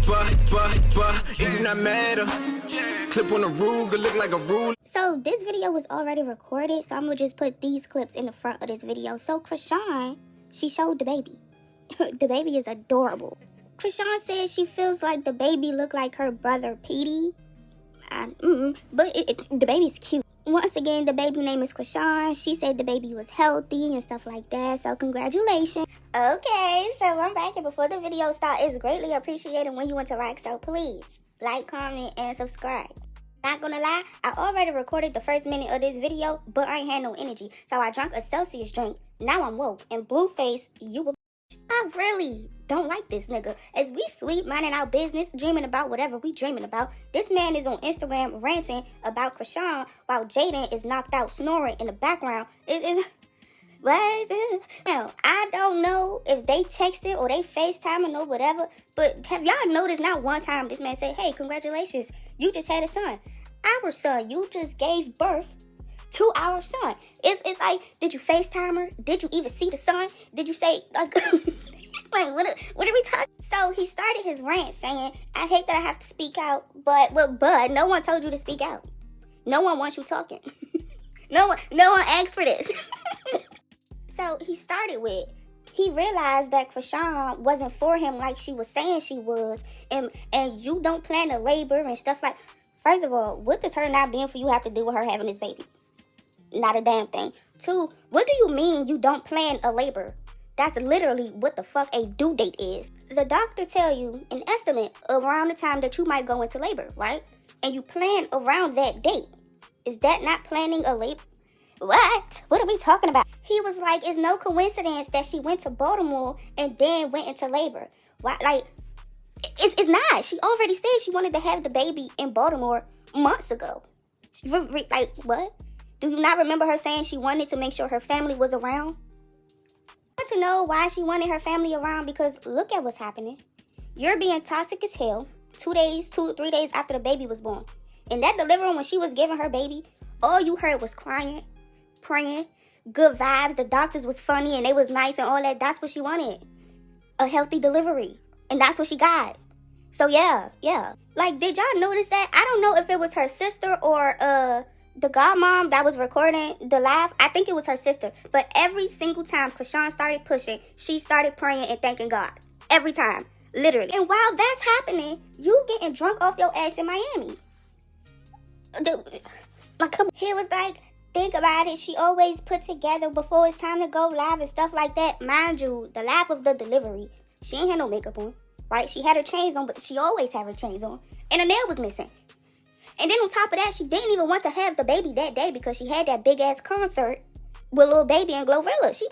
It do not matter. Clip on a Ruger look like a rule. So this video was already recorded, so I'm gonna just put these clips in the front of this video. So Chrisean, she showed the baby. The baby is adorable. Chrisean says she feels like the baby looked like her brother Petey. But the baby's cute. Once again, the baby name is Chrisean. She said the baby was healthy and stuff like that, so congratulations. Okay, so I'm back, and before the video starts, it's greatly appreciated when you interact, so please like, comment, and subscribe. Not gonna lie, I already recorded the first minute of this video, but I ain't had no energy, so I drank a Celsius drink. Now I'm woke, and Blueface, you I really don't like this nigga. As we sleep, minding our business, dreaming about whatever we dreaming about, this man is on Instagram ranting about Chrisean while Jaden is knocked out snoring in the background. What? Now, I don't know if they texted or they FaceTiming or whatever, but have y'all noticed not one time this man said, hey, congratulations, you just had a son. Our son, you just gave birth to our son. It's like, did you FaceTime her? Did you even see the son? Did you say, like, like what are we talking? So he started his rant saying, I hate that I have to speak out, but no one told you to speak out. No one wants you talking. No one asked for this. So he started with, he realized that Chrisean wasn't for him like she was saying she was, and you don't plan to labor and stuff like. First of all, what does her not being for you have to do with her having this baby? Not a damn thing. Two, what do you mean you don't plan a labor? That's literally what the fuck a due date is. The doctor tell you an estimate around the time that you might go into labor, right? And you plan around that date. Is that not planning a labor? What? What are we talking about? He was like, it's no coincidence that she went to Baltimore and then went into labor. Why? Like, it's not. She already said she wanted to have the baby in Baltimore months ago. Like, what? Do you not remember her saying she wanted to make sure her family was around? I want to know why she wanted her family around, because look at what's happening. You're being toxic as hell 2 or 3 days after the baby was born. In that delivery room when she was giving her baby, all you heard was crying, praying, good vibes. The doctors was funny and they was nice and all that. That's what she wanted. A healthy delivery. And that's what she got. So yeah. Like, did y'all notice that? I don't know if it was her sister or the godmom that was recording the live. I think it was her sister. But every single time Chrisean started pushing, she started praying and thanking God. Every time. Literally. And while that's happening, you getting drunk off your ass in Miami. Like, come on. He was like, think about it. She always put together before it's time to go live and stuff like that. Mind you, the live of the delivery, she ain't had no makeup on, right? She had her chains on, but she always had her chains on. And her nail was missing. And then on top of that, she didn't even want to have the baby that day because she had that big-ass concert with Lil Baby in Glorilla.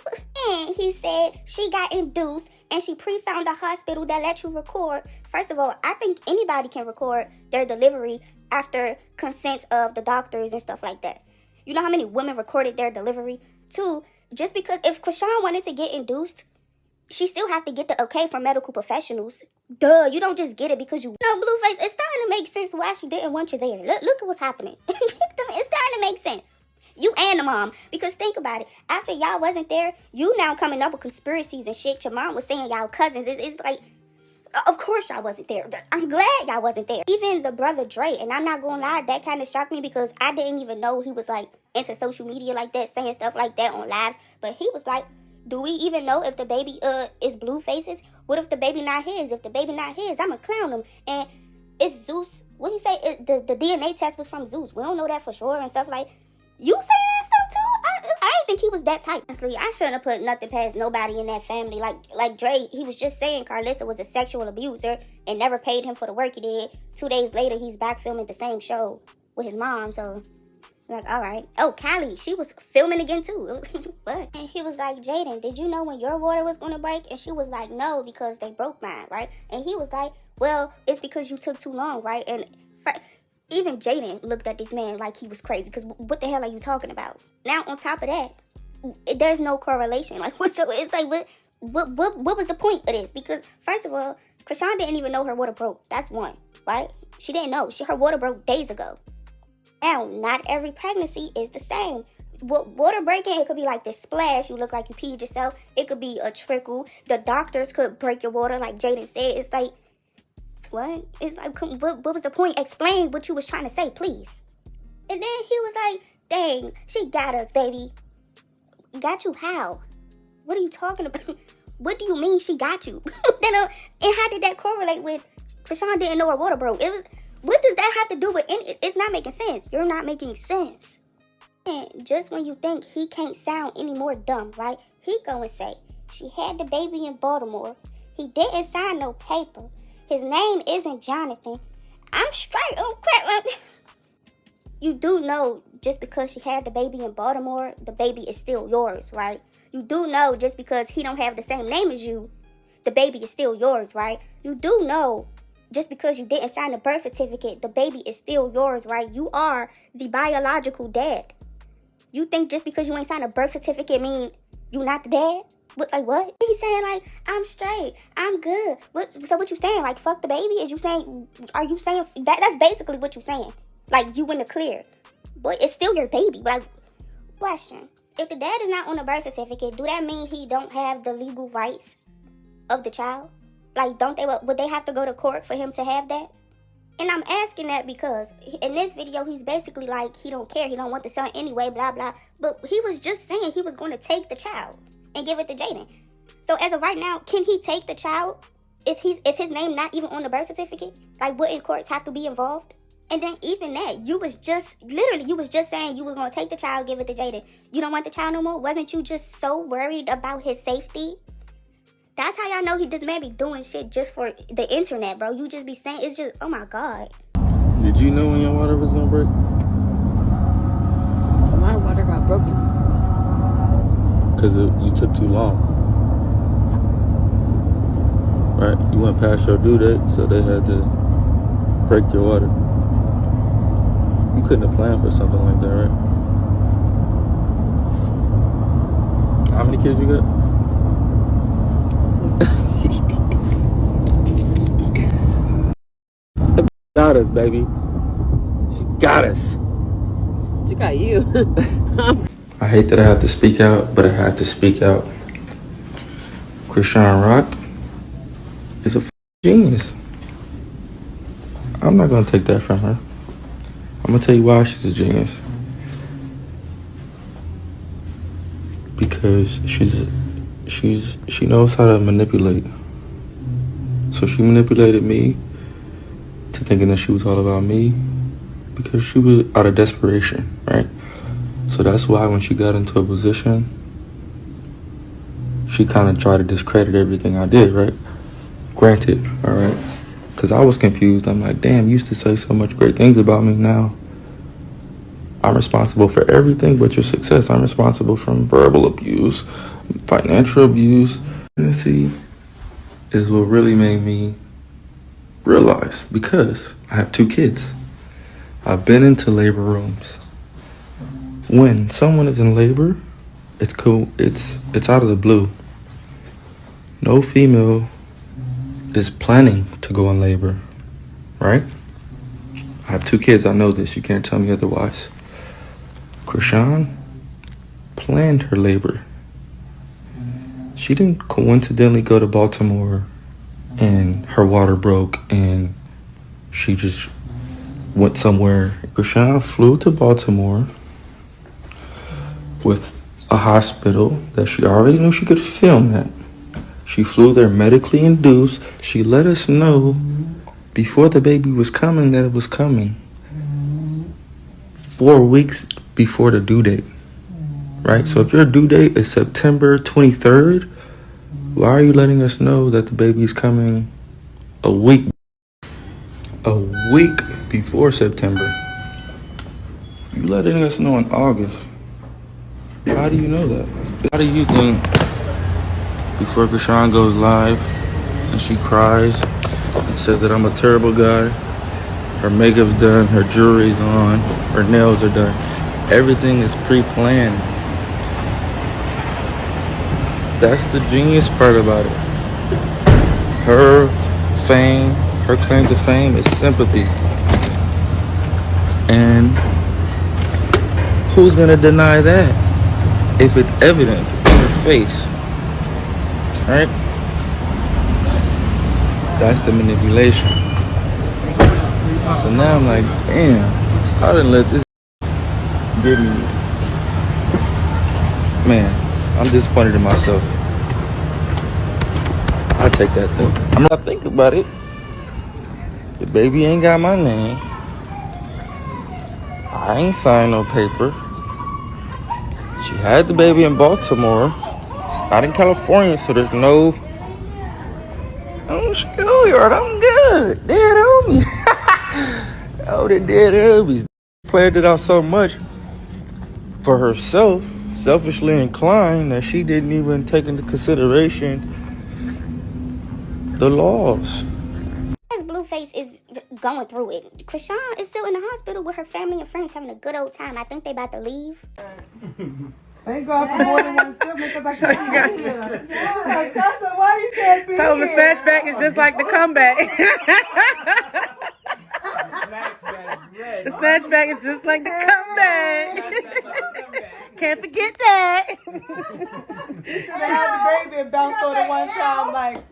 And he said she got induced and she pre-found a hospital that let you record. First of all, I think anybody can record their delivery after consent of the doctors and stuff like that. You know how many women recorded their delivery? Two, just because if Chrisean wanted to get induced, she still have to get the okay from medical professionals. Duh, you don't just get it because you... No, Blueface, it's starting to make sense why she didn't want you there. Look at what's happening. It's starting to make sense. You and the mom. Because think about it. After y'all wasn't there, you now coming up with conspiracies and shit. Your mom was saying y'all cousins. It's like... Of course y'all wasn't there. I'm glad y'all wasn't there. Even the brother Dre, and I'm not gonna lie, that kind of shocked me because I didn't even know he was like into social media like that, saying stuff like that on lives. But he was like, do we even know if the baby is Blueface's? What if the baby not his? If the baby not his, I'ma clown him. And it's Zeus. What he say? The DNA test was from Zeus. We don't know that for sure and stuff like. You saying that stuff too? I didn't think he was that tight. Honestly, I shouldn't have put nothing past nobody in that family. Like Dre, he was just saying Carlissa was a sexual abuser and never paid him for the work he did. 2 days later, he's back filming the same show with his mom. So, like, all right. Oh, Callie, she was filming again too. What? And he was like, Jaden, did you know when your water was going to break? And she was like, no, because they broke mine, right? And he was like, well, it's because you took too long, right? And even Jaden looked at this man like he was crazy, because what the hell are you talking about? Now, on top of that, there's no correlation. Like, so it's like, what was the point of this? Because, first of all, Chrisean didn't even know her water broke. That's one, right? She didn't know. Her water broke days ago. Now, not every pregnancy is the same. Water breaking, it could be like this splash. You look like you peed yourself. It could be a trickle. The doctors could break your water, like Jaden said. It's like, what? It's like, what was the point? Explain what you was trying to say, please. And then he was like, dang, she got us, baby. Got you how? What are you talking about? What do you mean she got you? And how did that correlate with Chrisean didn't know her water broke? What does that have to do with any? It's not making sense. You're not making sense. And just when you think he can't sound any more dumb, right? He go and say, she had the baby in Baltimore. He didn't sign no paper. His name isn't Jonathan. I'm straight on crap. You do know just because she had the baby in Baltimore, the baby is still yours, right? You do know just because he don't have the same name as you, the baby is still yours, right? You do know just because you didn't sign the birth certificate, the baby is still yours, right? You are the biological dad. You think just because you ain't signed a birth certificate mean you not the dad? What? He's saying like, I'm straight, I'm good. So what you saying? Like, fuck the baby? Are you saying that's basically what you saying? Like, you in the clear. But it's still your baby. But question. If the dad is not on the birth certificate, do that mean he don't have the legal rights of the child? Like, would they have to go to court for him to have that? And I'm asking that because in this video, he's basically like, he don't care. He don't want the son anyway, blah, blah. But he was just saying he was going to take the child and give it to Jaden. So as of right now, can he take the child if his name not even on the birth certificate? Like, wouldn't courts have to be involved? And then even that, you was just saying you were going to take the child, give it to Jaden. You don't want the child no more? Wasn't you just so worried about his safety? That's how y'all know this man be doing shit just for the internet, bro. You just be saying, it's just, oh my God. Did you know when your water was going to break? My water got broken. Because you took too long. Right? You went past your due date, so they had to break your water. You couldn't have planned for something like that, right? How many kids you got? Got us, baby. She got us. She got you. I hate that I have to speak out, but I have to speak out. Chrisean Rock is a genius. I'm not gonna take that from her. I'm gonna tell you why she's a genius. Because she knows how to manipulate. So she manipulated me to thinking that she was all about me because she was out of desperation, right? So that's why when she got into a position, she kind of tried to discredit everything I did, right? Granted, all right? Because I was confused. I'm like, damn, you used to say so much great things about me. Now I'm responsible for everything but your success. I'm responsible from verbal abuse, financial abuse. Pregnancy is what really made me realize, because I have 2 kids. I've been into labor rooms. When someone is in labor, it's cool. It's out of the blue. No female is planning to go in labor, right? I have 2 kids. I know this. You can't tell me otherwise. Chrisean planned her labor. She didn't coincidentally go to Baltimore and her water broke and she just went somewhere. Chrisean flew to Baltimore with a hospital that she already knew she could film at. She flew there medically induced. She let us know before the baby was coming that it was coming. 4 weeks before the due date, right? So if your due date is September 23rd, why are you letting us know that the baby's coming a week before September? You letting us know in August. How do you know that? How do you think before Chrisean goes live and she cries and says that I'm a terrible guy, her makeup's done, her jewelry's on, her nails are done, everything is pre-planned? That's the genius part about it. Her fame, her claim to fame is sympathy. And who's gonna deny that? If it's evident, if it's in her face, right? That's the manipulation. So now I'm like, damn, I didn't let this get me. Man, I'm disappointed in myself. I take that though. I'm not thinking about it. The baby ain't got my name. I ain't signed no paper. She had the baby in Baltimore. It's not in California, so there's no schoolyard. I'm good. Dead homies. Oh, the dead homies. Planned it out so much for herself, selfishly inclined, that she didn't even take into consideration the laws. As Blueface is going through it, Chrisean is still in the hospital with her family and friends having a good old time. I think they about to leave. Thank God for more than one sibling because I can't get here. Yeah, that's why you can't be Tell them the here. snatchback is just like the comeback. The snatchback is just like the comeback. Can't forget that. You should have had the baby and bounced on it one time like.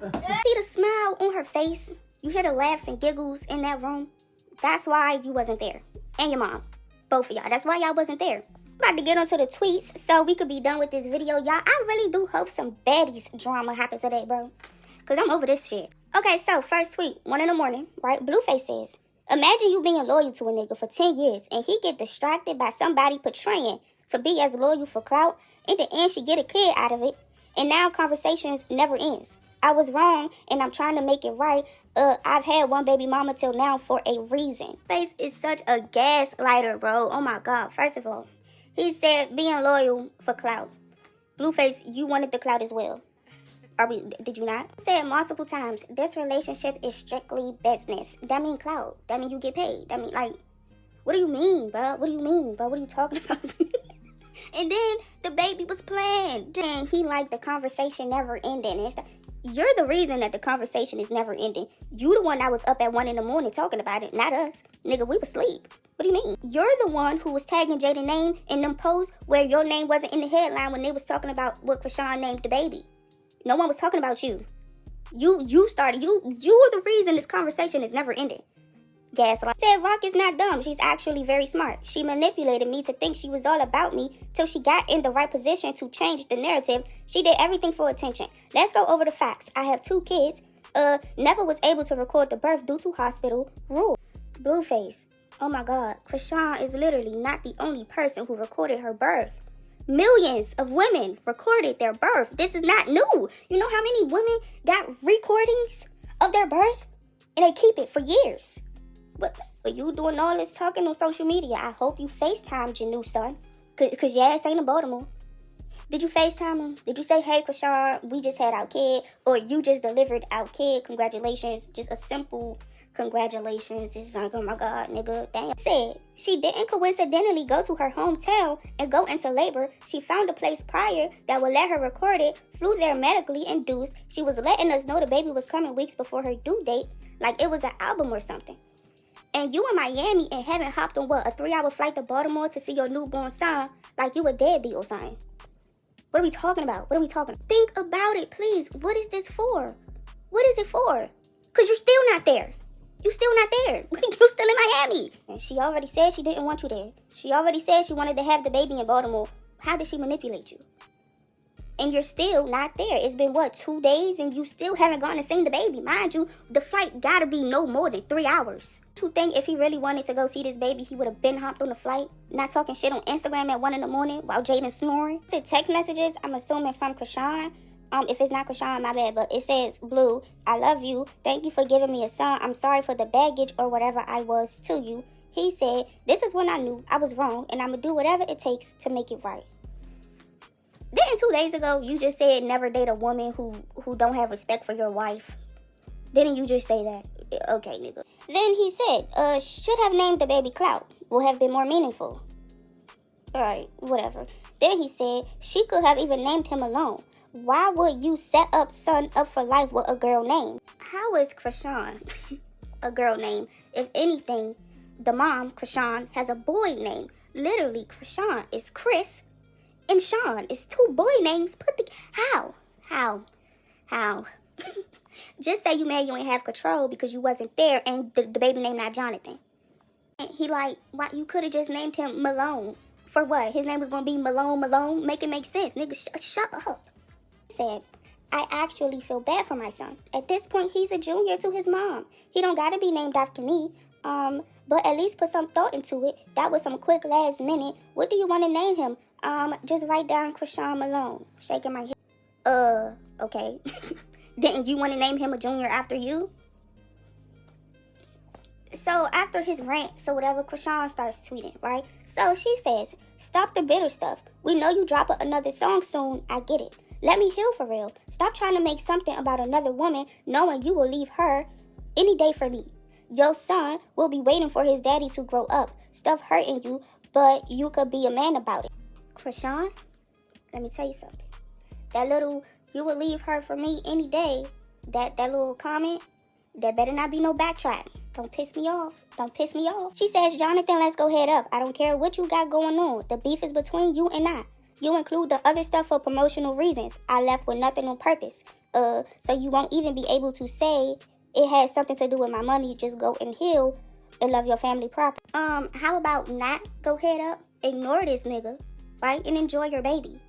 See the smile on her face? You hear the laughs and giggles in that room? That's why you wasn't there. And your mom. Both of y'all. That's why y'all wasn't there. About to get onto the tweets so we could be done with this video. Y'all, I really do hope some baddies drama happens today, bro. Because I'm over this shit. Okay, so first tweet, 1 in the morning, right? Blueface says, imagine you being loyal to a nigga for 10 years and he get distracted by somebody portraying to be as loyal for clout. In the end, she get a kid out of it. And now conversations never ends. I was wrong and I'm trying to make it right. I've had one baby mama till now for a reason. Face is such a gaslighter, bro. Oh my God. First of all, he said being loyal for clout. Blueface, you wanted the clout as well. Did you not? Said multiple times, this relationship is strictly business. That mean clout. That mean you get paid. That mean, like, what do you mean, bro? What do you mean, bro? What are you talking about? And then the baby was planned. And he like the conversation never ending. And you're the reason that the conversation is never ending. You the one that was up at 1 in the morning talking about it, not us. Nigga, we was asleep. What do you mean? You're the one who was tagging Jada's name in them posts where your name wasn't in the headline when they was talking about what Chrisean named the baby. No one was talking about you. You started. You are the reason this conversation is never ending. Gaslight. Said Rock is not dumb. She's actually very smart. She manipulated me to think she was all about me till she got in the right position to change the narrative. She did everything for attention. Let's go over the facts. I have 2 kids. Never was able to record the birth due to hospital rule. Blueface. Oh my God. Chrisean is literally not the only person who recorded her birth. Millions of women recorded their birth. This is not new. You know how many women got recordings of their birth? And they keep it for years. But you doing all this talking on social media, I hope you FaceTimed your new son. Cause your ass ain't in Baltimore. Did you FaceTime him? Did you say, hey, Chrisean, we just had our kid? Or you just delivered our kid? Congratulations. Just a simple congratulations. It's like, oh my God, nigga. Damn. Said she didn't coincidentally go to her hometown and go into labor. She found a place prior that would let her record it. Flew there medically induced. She was letting us know the baby was coming weeks before her due date. Like it was an album or something. And you in Miami and haven't hopped on what, a 3-hour flight to Baltimore to see your newborn son like you a deadbeat or something. What are we talking about? What are we talking about? Think about it, please. What is this for? What is it for? Because you're still not there. You still not there. You still in Miami. And she already said she didn't want you there. She already said she wanted to have the baby in Baltimore. How did she manipulate you? And you're still not there. It's been, what, 2 days? And you still haven't gone and seen the baby. Mind you, the flight gotta be no more than 3 hours. You think if he really wanted to go see this baby, he would have been hopped on the flight? Not talking shit on Instagram at 1 in the morning while Jaden's snoring? It's text messages, I'm assuming from Chrisean. If it's not Chrisean, my bad. But it says, Blue, I love you. Thank you for giving me a son. I'm sorry for the baggage or whatever I was to you. He said, this is when I knew I was wrong. And I'm going to do whatever it takes to make it right. Then 2 days ago, you just said never date a woman who don't have respect for your wife. Didn't you just say that? Okay, nigga. Then he said, should have named the baby Clout. Will have been more meaningful. Alright, whatever. Then he said, she could have even named him alone. Why would you set up son up for life with a girl name? How is Chrisean a girl name? If anything, the mom, Chrisean, has a boy name. Literally, Chrisean is Chris. And Sean is 2 boy names put together. How? Just say you mad you ain't have control because you wasn't there and the baby name not Jonathan. And he like, why you could have just named him Malone. For what? His name was going to be Malone? Make it make sense. Nigga, shut up. He said, I actually feel bad for my son. At this point, he's a junior to his mom. He don't got to be named after me. But at least put some thought into it. That was some quick last minute. What do you want to name him? Just write down Chrisean Malone. Shaking my head. Okay. Didn't you want to name him a junior after you? So after his rant, so whatever, Chrisean starts tweeting, right? So she says, stop the bitter stuff. We know you drop another song soon. I get it. Let me heal for real. Stop trying to make something about another woman knowing you will leave her any day for me. Your son will be waiting for his daddy to grow up. Stuff hurting you, but you could be a man about it. Chrisean, let me tell you something. That little, you will leave her for me any day, that little comment, there better not be no backtrack. Don't piss me off. Don't piss me off. She says, Jonathan, let's go head up. I don't care what you got going on. The beef is between you and I. You include the other stuff for promotional reasons. I left with nothing on purpose. So you won't even be able to say it has something to do with my money. Just go and heal and love your family proper. How about not go head up? Ignore this nigga, right? And enjoy your baby.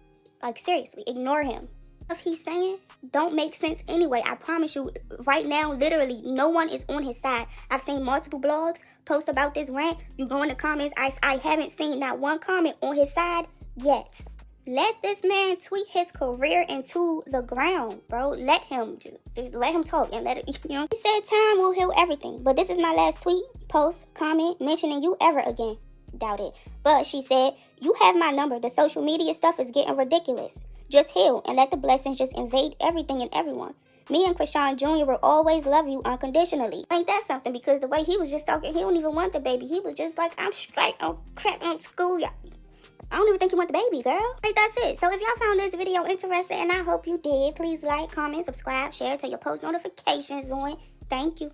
Like, seriously, ignore him. Stuff he's saying don't make sense anyway. I promise you, right now, literally, no one is on his side. I've seen multiple blogs post about this rant. You go in the comments, I haven't seen not one comment on his side yet. Let this man tweet his career into the ground, bro. Let him, just let him talk and let it, you know. He said time will heal everything, but this is my last tweet, post, comment, mentioning you ever again. Doubt it. But she said, you have my number. The social media stuff is getting ridiculous. Just heal and let the blessings just invade everything and everyone. Me and Chrisean Jr. will always love you unconditionally. Ain't that something? Because the way he was just talking, he don't even want the baby. He was just like, I'm straight on crap on school. I don't even think you want the baby, girl. Right, that's it. So if y'all found this video interesting, and I hope you did, please like, comment, subscribe, share, turn your post notifications on. Thank you.